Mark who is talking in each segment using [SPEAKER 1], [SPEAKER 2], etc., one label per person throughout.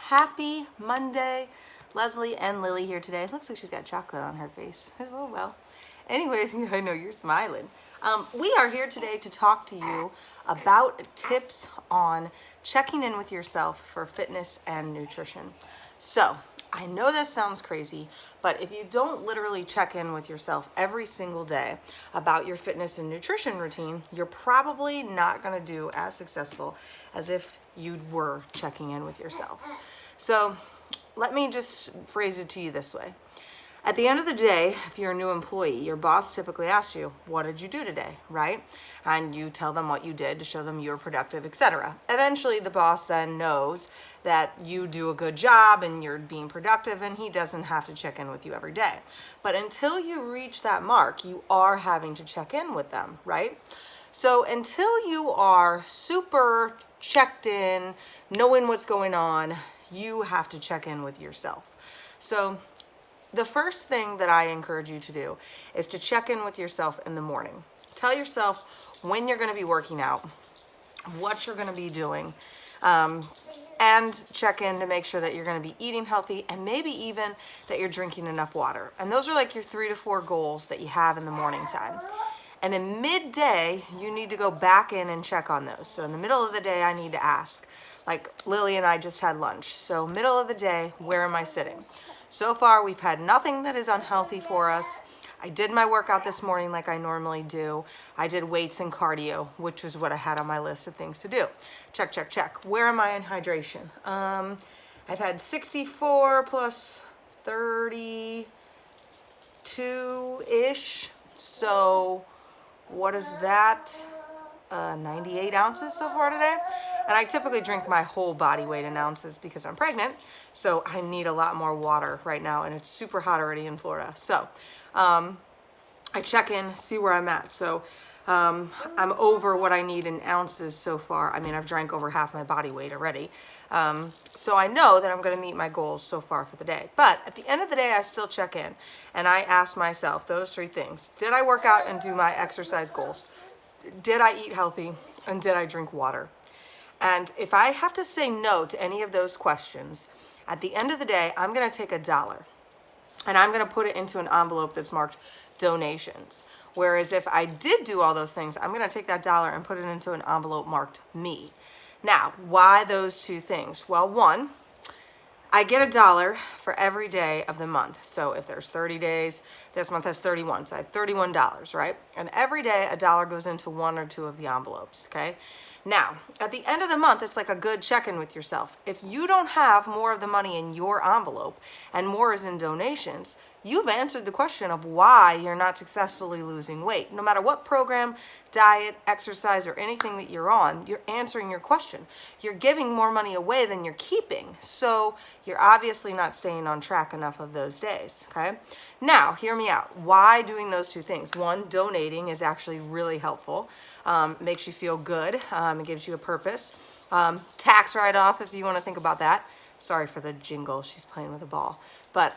[SPEAKER 1] Happy Monday. Leslie and Lily here today. It looks like she's got chocolate on her face. Oh, well. Anyways, I know you're smiling. We are here today to talk to you about tips on checking in with yourself for fitness and nutrition. So, I know this sounds crazy, but if you don't literally check in with yourself every single day about your fitness and nutrition routine, you're probably not going to do as successful as if you were checking in with yourself. So, let me just phrase it to you this way. At the end of the day, if you're a new employee, your boss typically asks you, what did you do today, right? And you tell them what you did to show them you were productive, etc. Eventually, the boss then knows that you do a good job and you're being productive, and he doesn't have to check in with you every day. But until you reach that mark, you are having to check in with them, right? So until you are super checked in, knowing what's going on, you have to check in with yourself. So the first thing that I encourage you to do is to check in with yourself in the morning. Tell yourself when you're going to be working out, what you're going to be doing, and check in to make sure that you're going to be eating healthy and maybe even that you're drinking enough water. And those are like your 3 to 4 goals that you have in the morning time. And in midday, you need to go back in and check on those. So in the middle of the day, I need to ask, like Lily and I just had lunch. So middle of the day, where am I sitting? So far, we've had nothing that is unhealthy for us. I did my workout this morning like I normally do. I did weights and cardio, which was what I had on my list of things to do. Check, check, check. Where am I in hydration? I've had 64 plus 32-ish. So what is that? 98 ounces so far today. And I typically drink my whole body weight in ounces because I'm pregnant, so I need a lot more water right now, and it's super hot already in Florida. So I check in, see where I'm at. So I'm over what I need in ounces so far. I mean, I've drank over half my body weight already. So I know that I'm going to meet my goals so far for the day. But at the end of the day, I still check in, and I ask myself those 3 things. Did I work out and do my exercise goals? Did I eat healthy? And did I drink water? And if I have to say no to any of those questions, at the end of the day, I'm going to take $1 and I'm going to put it into an envelope that's marked donations. Whereas if I did do all those things, I'm going to take that $1 and put it into an envelope marked me. Now, why those 2 things? Well, one, I get $1 for every day of the month. So if there's 30 days, this month has 31. So I have $31, right? And every day $1 goes into 1 or 2 of the envelopes, okay? Now, at the end of the month, it's like a good check-in with yourself. If you don't have more of the money in your envelope and more is in donations, you've answered the question of why you're not successfully losing weight. No matter what program, diet, exercise, or anything that you're on, you're answering your question. You're giving more money away than you're keeping. So you're obviously not staying on track enough of those days, okay? Now, hear me out. Why doing those 2 things? One, donating is actually really helpful. Makes you feel good. It gives you a purpose. Tax write-off, if you want to think about that. Sorry for the jingle. She's playing with a ball. But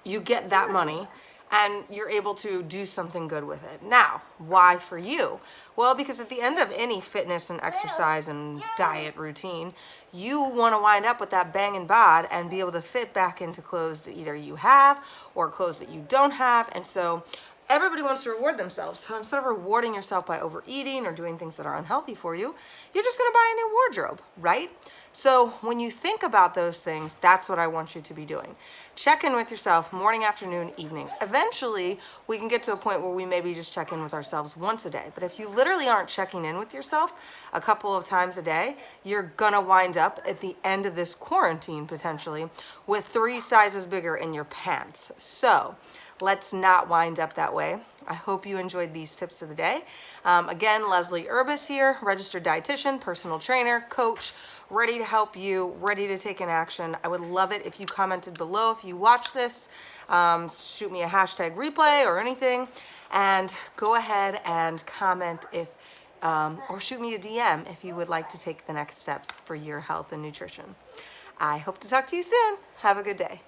[SPEAKER 1] you get that money and you're able to do something good with it. Now, why for you? Well, because at the end of any fitness and exercise and diet routine, you want to wind up with that banging bod and be able to fit back into clothes that either you have or clothes that you don't have. And so everybody wants to reward themselves. So instead of rewarding yourself by overeating or doing things that are unhealthy for you, you're just going to buy a new wardrobe, right? So when you think about those things, that's what I want you to be doing. Check in with yourself morning, afternoon, evening. Eventually, we can get to a point where we maybe just check in with ourselves once a day. But if you literally aren't checking in with yourself a couple of times a day, you're going to wind up at the end of this quarantine potentially with 3 sizes bigger in your pants. So let's not wind up that way. I hope you enjoyed these tips of the day. Again, Leslie Urbis here, registered dietitian, personal trainer, coach, ready to help you, ready to take an action. I would love it if you commented below if you watch this. Shoot me a hashtag replay or anything, and go ahead and comment if, or shoot me a DM if you would like to take the next steps for your health and nutrition. I hope to talk to you soon. Have a good day.